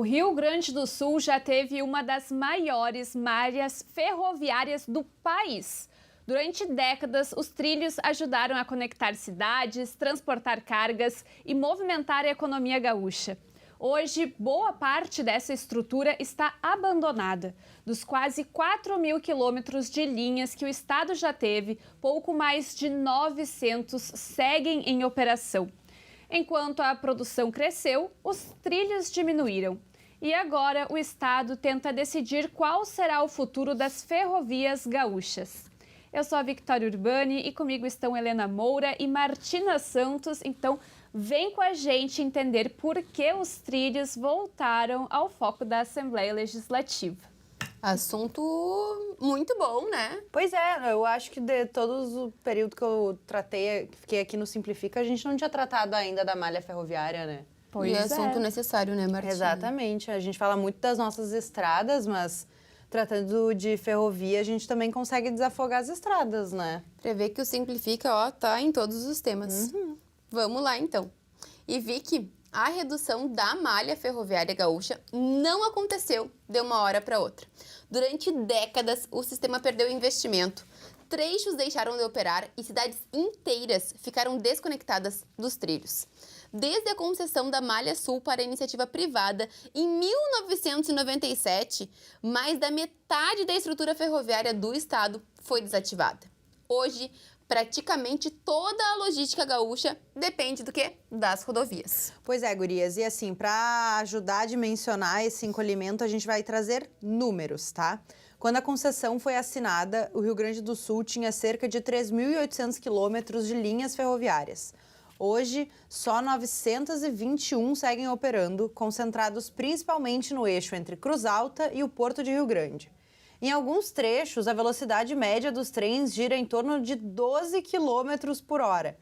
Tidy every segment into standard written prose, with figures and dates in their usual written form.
O Rio Grande do Sul já teve uma das maiores malhas ferroviárias do país. Durante décadas, os trilhos ajudaram a conectar cidades, transportar cargas e movimentar a economia gaúcha. Hoje, boa parte dessa estrutura está abandonada. Dos quase 4.000 quilômetros de linhas que o estado já teve, pouco mais de 900 seguem em operação. Enquanto a produção cresceu, os trilhos diminuíram. E agora o estado tenta decidir qual será o futuro das ferrovias gaúchas. Eu sou a Victoria Urbani e comigo estão Helena Moura e Martina Santos. Então, vem com a gente entender por que os trilhos voltaram ao foco da Assembleia Legislativa. Assunto muito bom, né? Pois é, eu acho que de todo o período que eu tratei, que fiquei aqui no Simplifica, a gente não tinha tratado ainda da malha ferroviária, né? Pois é assunto necessário, né, Martina? Exatamente. A gente fala muito das nossas estradas, mas tratando de ferrovia, a gente também consegue desafogar as estradas, né? Pra ver que o Simplifica, ó, tá em todos os temas. Vamos lá, então. E Vicky, a redução da malha ferroviária gaúcha não aconteceu de uma hora para outra. Durante décadas, o sistema perdeu investimento, trechos deixaram de operar e cidades inteiras ficaram desconectadas dos trilhos. Desde a concessão da Malha Sul para a iniciativa privada em 1997, mais da metade da estrutura ferroviária do estado foi desativada. Hoje, praticamente toda a logística gaúcha depende do quê? Das rodovias. Pois é, gurias. E assim, para ajudar a dimensionar esse encolhimento, a gente vai trazer números, tá? Quando a concessão foi assinada, o Rio Grande do Sul tinha cerca de 3.800 quilômetros de linhas ferroviárias. Hoje, só 921 seguem operando, concentrados principalmente no eixo entre Cruz Alta e o Porto de Rio Grande. Em alguns trechos, a velocidade média dos trens gira em torno de 12 km por hora.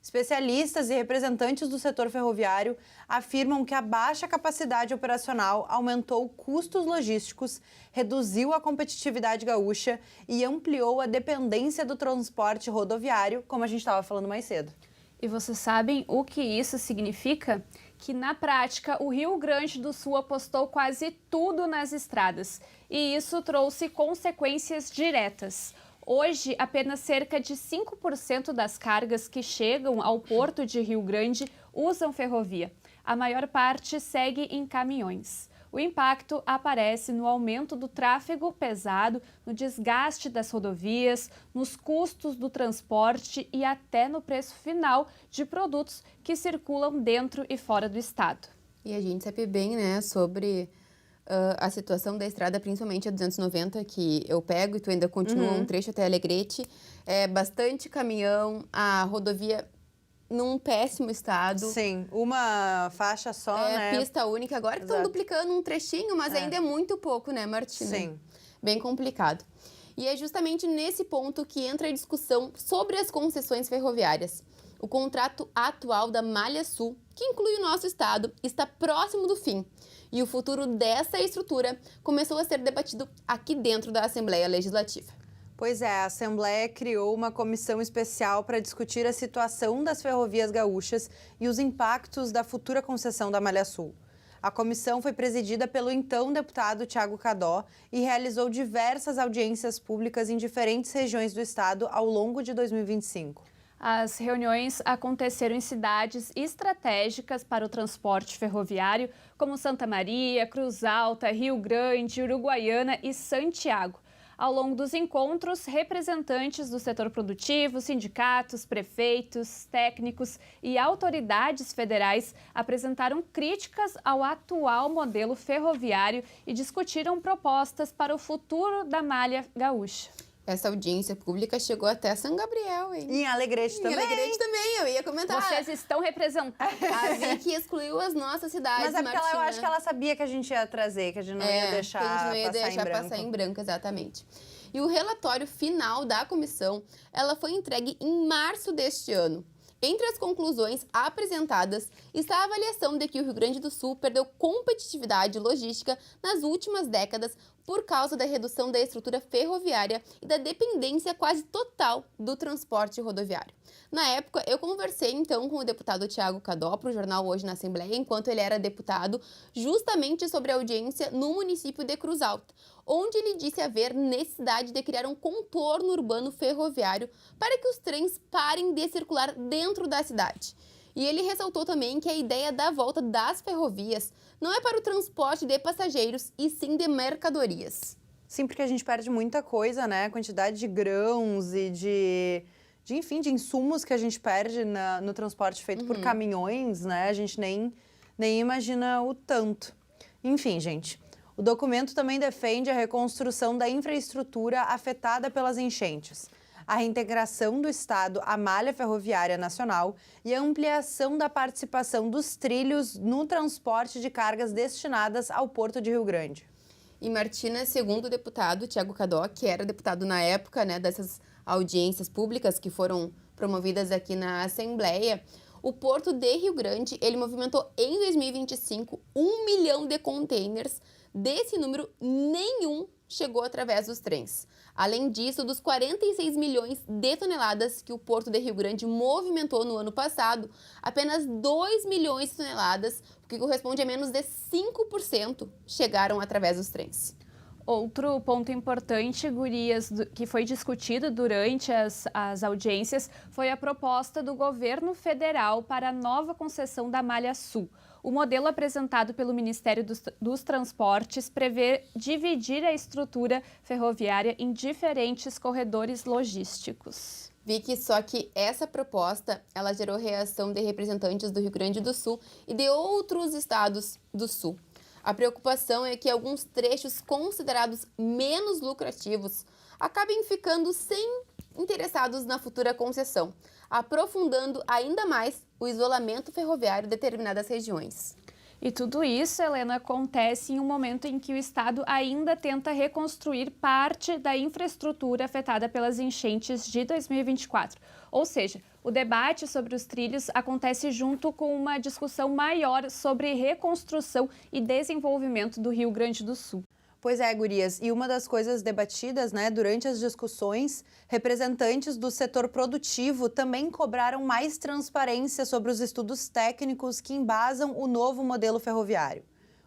Especialistas e representantes do setor ferroviário afirmam que a baixa capacidade operacional aumentou custos logísticos, reduziu a competitividade gaúcha e ampliou a dependência do transporte rodoviário, como a gente estava falando mais cedo. E vocês sabem o que isso significa? Que na prática o Rio Grande do Sul apostou quase tudo nas estradas e isso trouxe consequências diretas. Hoje, apenas cerca de 5% das cargas que chegam ao Porto de Rio Grande usam ferrovia. A maior parte segue em caminhões. O impacto aparece no aumento do tráfego pesado, no desgaste das rodovias, nos custos do transporte e até no preço final de produtos que circulam dentro e fora do estado. E a gente sabe bem, né, sobre a situação da estrada, principalmente a 290, que eu pego e tu ainda continua um trecho até Alegrete. É bastante caminhão, a rodovia num péssimo estado. Sim, uma faixa só, né? Pista única. Agora que estão duplicando um trechinho, mas ainda é muito pouco, né, Martina? Sim. Bem complicado. E é justamente nesse ponto que entra a discussão sobre as concessões ferroviárias. O contrato atual da Malha Sul, que inclui o nosso estado, está próximo do fim. E o futuro dessa estrutura começou a ser debatido aqui dentro da Assembleia Legislativa. Pois é, a Assembleia criou uma comissão especial para discutir a situação das ferrovias gaúchas e os impactos da futura concessão da Malha Sul. A comissão foi presidida pelo então deputado Thiago Cadó e realizou diversas audiências públicas em diferentes regiões do estado ao longo de 2025. As reuniões aconteceram em cidades estratégicas para o transporte ferroviário, como Santa Maria, Cruz Alta, Rio Grande, Uruguaiana e Santiago. Ao longo dos encontros, representantes do setor produtivo, sindicatos, prefeitos, técnicos e autoridades federais apresentaram críticas ao atual modelo ferroviário e discutiram propostas para o futuro da malha gaúcha. Essa audiência pública chegou até São Gabriel, hein? E em Alegrete também. Em Alegrete também, eu ia comentar. Vocês estão representados. A Vicky excluiu as nossas cidades, Mas é porque Martina. eu acho que ela sabia que a gente ia trazer, que a gente não ia deixar que a gente não ia deixar passar passar em branco, exatamente. E o relatório final da comissão, ela foi entregue em março deste ano. Entre as conclusões apresentadas está a avaliação de que o Rio Grande do Sul perdeu competitividade logística nas últimas décadas por causa da redução da estrutura ferroviária e da dependência quase total do transporte rodoviário. Na época, eu conversei então com o deputado Thiago Cadó para o jornal Hoje na Assembleia, enquanto ele era deputado, justamente sobre a audiência no município de Cruz Alta, onde ele disse haver necessidade de criar um contorno urbano ferroviário para que os trens parem de circular dentro da cidade. E ele ressaltou também que a ideia da volta das ferrovias não é para o transporte de passageiros, e sim de mercadorias. Sim, porque a gente perde muita coisa, né? A quantidade de grãos e enfim, de insumos que a gente perde no transporte feito por caminhões, né? A gente nem imagina o tanto. Enfim, gente, o documento também defende a reconstrução da infraestrutura afetada pelas enchentes, a reintegração do Estado à malha ferroviária nacional e a ampliação da participação dos trilhos no transporte de cargas destinadas ao Porto de Rio Grande. E Martina, segundo o deputado Thiago Cadó, que era deputado na época, né, dessas audiências públicas que foram promovidas aqui na Assembleia, o Porto de Rio Grande, ele movimentou em 2025 1 milhão de containers. Desse número, nenhum chegou através dos trens. Além disso, dos 46 milhões de toneladas que o Porto de Rio Grande movimentou no ano passado, apenas 2 milhões de toneladas, o que corresponde a menos de 5%, chegaram através dos trens. Outro ponto importante, gurias, que foi discutido durante as audiências foi a proposta do governo federal para a nova concessão da Malha Sul. O modelo apresentado pelo Ministério dos Transportes prevê dividir a estrutura ferroviária em diferentes corredores logísticos. Vicky, só que essa proposta, ela gerou reação de representantes do Rio Grande do Sul e de outros estados do Sul. A preocupação é que alguns trechos considerados menos lucrativos acabem ficando sem interessados na futura concessão, aprofundando ainda mais o isolamento ferroviário de determinadas regiões. E tudo isso, Helena, acontece em um momento em que o Estado ainda tenta reconstruir parte da infraestrutura afetada pelas enchentes de 2024. Ou seja, o debate sobre os trilhos acontece junto com uma discussão maior sobre reconstrução e desenvolvimento do Rio Grande do Sul. Pois é, gurias, e uma das coisas debatidas, né, durante as discussões, representantes do setor produtivo também cobraram mais transparência sobre os estudos técnicos que embasam o novo modelo ferroviário.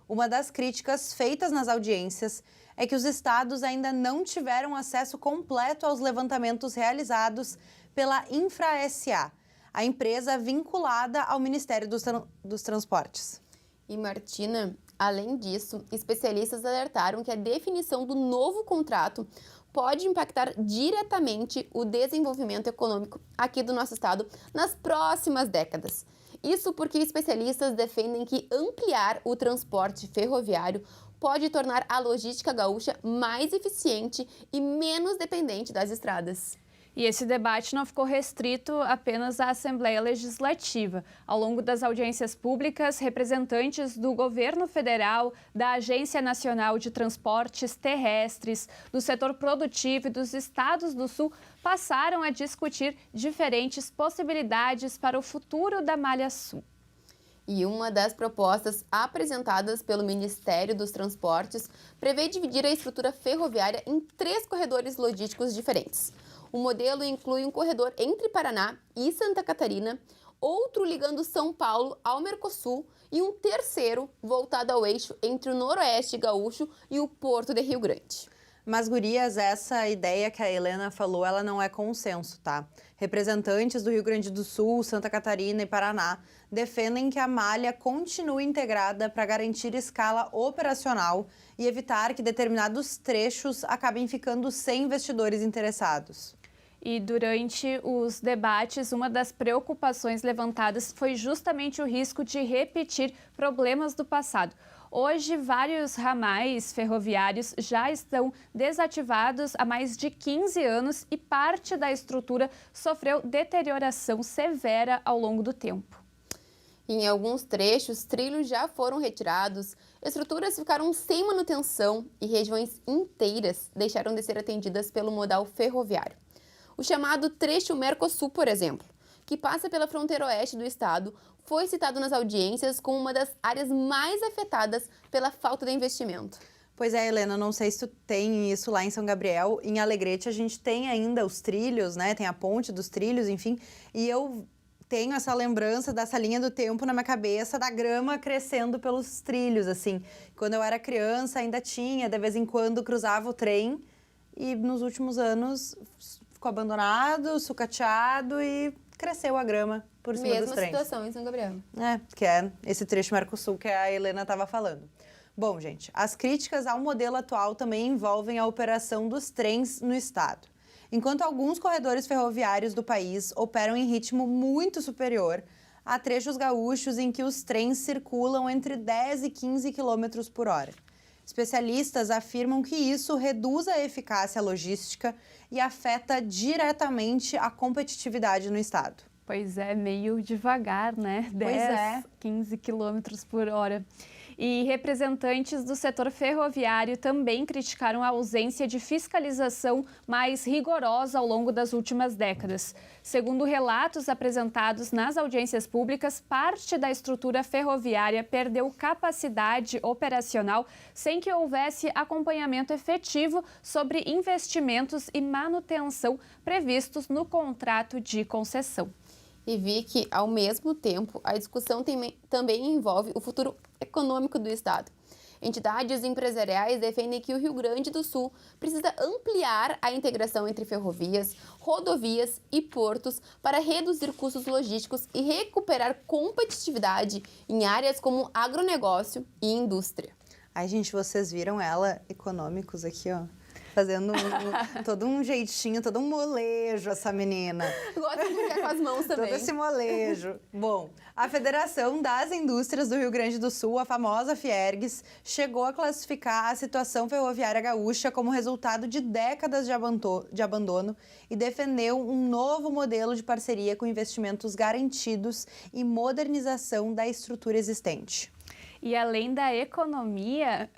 Uma das críticas feitas nas audiências é que os estados ainda não tiveram acesso completo aos levantamentos realizados pela Infra-SA, a empresa vinculada ao Ministério dos Transportes. E Martina, além disso, especialistas alertaram que a definição do novo contrato pode impactar diretamente o desenvolvimento econômico aqui do nosso estado nas próximas décadas. Isso porque especialistas defendem que ampliar o transporte ferroviário pode tornar a logística gaúcha mais eficiente e menos dependente das estradas. E esse debate não ficou restrito apenas à Assembleia Legislativa. Ao longo das audiências públicas, representantes do governo federal, da Agência Nacional de Transportes Terrestres, do setor produtivo e dos estados do Sul passaram a discutir diferentes possibilidades para o futuro da Malha Sul. E uma das propostas apresentadas pelo Ministério dos Transportes prevê dividir a estrutura ferroviária em 3 corredores logísticos diferentes. O modelo inclui um corredor entre Paraná e Santa Catarina, outro ligando São Paulo ao Mercosul e um terceiro voltado ao eixo entre o Noroeste Gaúcho e o Porto de Rio Grande. Mas, gurias, essa ideia que a Helena falou, ela não é consenso, tá? Representantes do Rio Grande do Sul, Santa Catarina e Paraná defendem que a malha continue integrada para garantir escala operacional e evitar que determinados trechos acabem ficando sem investidores interessados. E durante os debates, uma das preocupações levantadas foi justamente o risco de repetir problemas do passado. Hoje, vários ramais ferroviários já estão desativados há mais de 15 anos e parte da estrutura sofreu deterioração severa ao longo do tempo. Em alguns trechos, trilhos já foram retirados, estruturas ficaram sem manutenção e regiões inteiras deixaram de ser atendidas pelo modal ferroviário. O chamado trecho Mercosul, por exemplo, que passa pela fronteira oeste do estado, foi citado nas audiências como uma das áreas mais afetadas pela falta de investimento. Pois é, Helena, não sei se tu tem isso lá em São Gabriel. Em Alegrete a gente tem ainda os trilhos, né? Tem a ponte dos trilhos, enfim. E eu tenho essa lembrança dessa linha do tempo na minha cabeça, da grama crescendo pelos trilhos, assim. Quando eu era criança ainda tinha, de vez em quando cruzava o trem. E nos últimos anos ficou abandonado, sucateado e cresceu a grama por cima dos trens. Mesma situação em São Gabriel. Que é esse trecho Mercosul que a Helena estava falando. Bom, gente, as críticas ao modelo atual também envolvem a operação dos trens no estado. Enquanto alguns corredores ferroviários do país operam em ritmo muito superior, há trechos gaúchos em que os trens circulam entre 10 e 15 km por hora. Especialistas afirmam que isso reduz a eficácia logística e afeta diretamente a competitividade no estado. Pois é, meio devagar, né? 10, 15 km por hora. E representantes do setor ferroviário também criticaram a ausência de fiscalização mais rigorosa ao longo das últimas décadas. Segundo relatos apresentados nas audiências públicas, parte da estrutura ferroviária perdeu capacidade operacional sem que houvesse acompanhamento efetivo sobre investimentos e manutenção previstos no contrato de concessão. E vi que, ao mesmo tempo, a discussão também envolve o futuro econômico do estado. Entidades empresariais defendem que o Rio Grande do Sul precisa ampliar a integração entre ferrovias, rodovias e portos para reduzir custos logísticos e recuperar competitividade em áreas como agronegócio e indústria. Ai, gente, vocês viram ela, econômicos aqui, ó. Fazendo todo um jeitinho, todo um molejo, essa menina. Gosta de brincar com as mãos também. Todo esse molejo. Bom, a Federação das Indústrias do Rio Grande do Sul, a famosa Fiergues, chegou a classificar a situação ferroviária gaúcha como resultado de décadas de abandono e defendeu um novo modelo de parceria com investimentos garantidos e modernização da estrutura existente. E além da economia,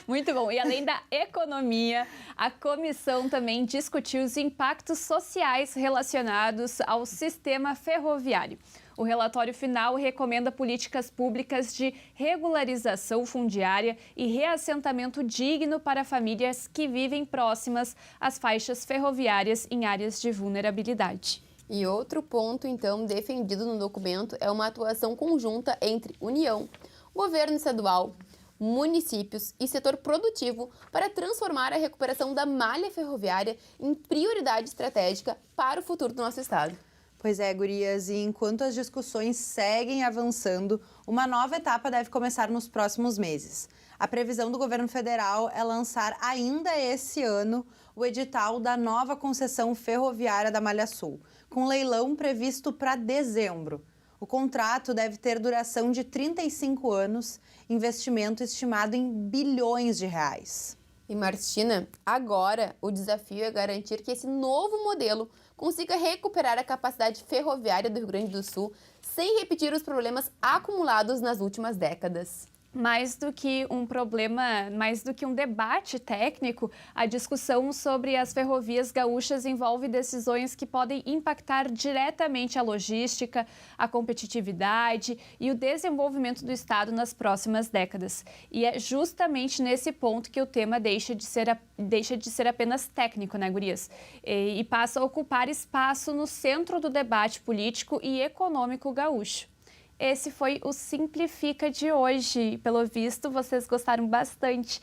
muito bom, e além da economia, a comissão também discutiu os impactos sociais relacionados ao sistema ferroviário. O relatório final recomenda políticas públicas de regularização fundiária e reassentamento digno para famílias que vivem próximas às faixas ferroviárias em áreas de vulnerabilidade. E outro ponto, então, defendido no documento é uma atuação conjunta entre União, governo estadual, municípios e setor produtivo para transformar a recuperação da malha ferroviária em prioridade estratégica para o futuro do nosso estado. Pois é, gurias, e enquanto as discussões seguem avançando, uma nova etapa deve começar nos próximos meses. A previsão do governo federal é lançar ainda esse ano o edital da nova concessão ferroviária da Malha Sul, com leilão previsto para dezembro. O contrato deve ter duração de 35 anos, investimento estimado em bilhões de reais. E Martina, agora o desafio é garantir que esse novo modelo consiga recuperar a capacidade ferroviária do Rio Grande do Sul sem repetir os problemas acumulados nas últimas décadas. Mais do que um problema, mais do que um debate técnico, a discussão sobre as ferrovias gaúchas envolve decisões que podem impactar diretamente a logística, a competitividade e o desenvolvimento do estado nas próximas décadas. E é justamente nesse ponto que o tema deixa de ser apenas técnico, né, gurias? E passa a ocupar espaço no centro do debate político e econômico gaúcho. Esse foi o Simplifica de hoje. Pelo visto, vocês gostaram bastante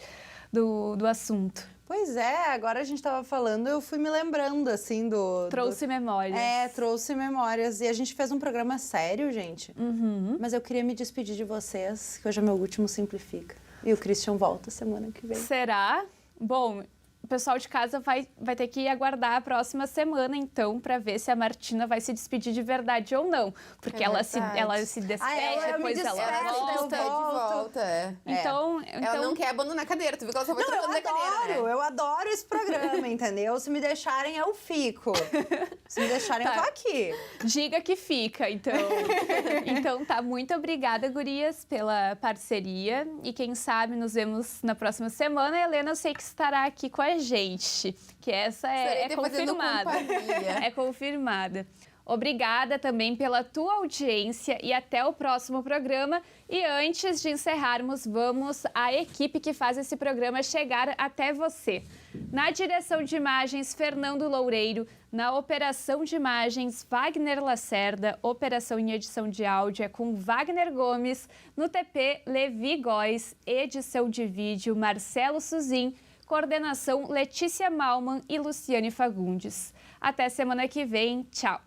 do assunto. Pois é, agora a gente estava falando, eu fui me lembrando, assim, Trouxe memórias. Trouxe memórias. E a gente fez um programa sério, gente. Mas eu queria me despedir de vocês, que hoje é meu último Simplifica. E o Christian volta semana que vem. Será? Bom, o pessoal de casa vai ter que aguardar a próxima semana, então, para ver se a Martina vai se despedir de verdade ou não. Porque ela se despede, depois ela volta. De volta, é. Então, ela não quer abandonar a cadeira, tu viu que ela só vai trocando a cadeira, né? Eu adoro esse programa, entendeu? Se me deixarem, eu fico. Se me deixarem, eu tô aqui. Diga que fica, então. Então tá, muito obrigada, gurias, pela parceria. E quem sabe nos vemos na próxima semana. A Helena, eu sei que estará aqui com a gente, que essa é confirmada. É confirmada. Obrigada também pela tua audiência e até o próximo programa. E antes de encerrarmos, vamos à equipe que faz esse programa chegar até você. Na direção de imagens, Fernando Loureiro. Na operação de imagens, Wagner Lacerda. Operação em edição de áudio é com Wagner Gomes. No TP, Levi Góes. Edição de vídeo, Marcelo Suzin. Coordenação, Letícia Malman e Luciane Fagundes. Até semana que vem. Tchau!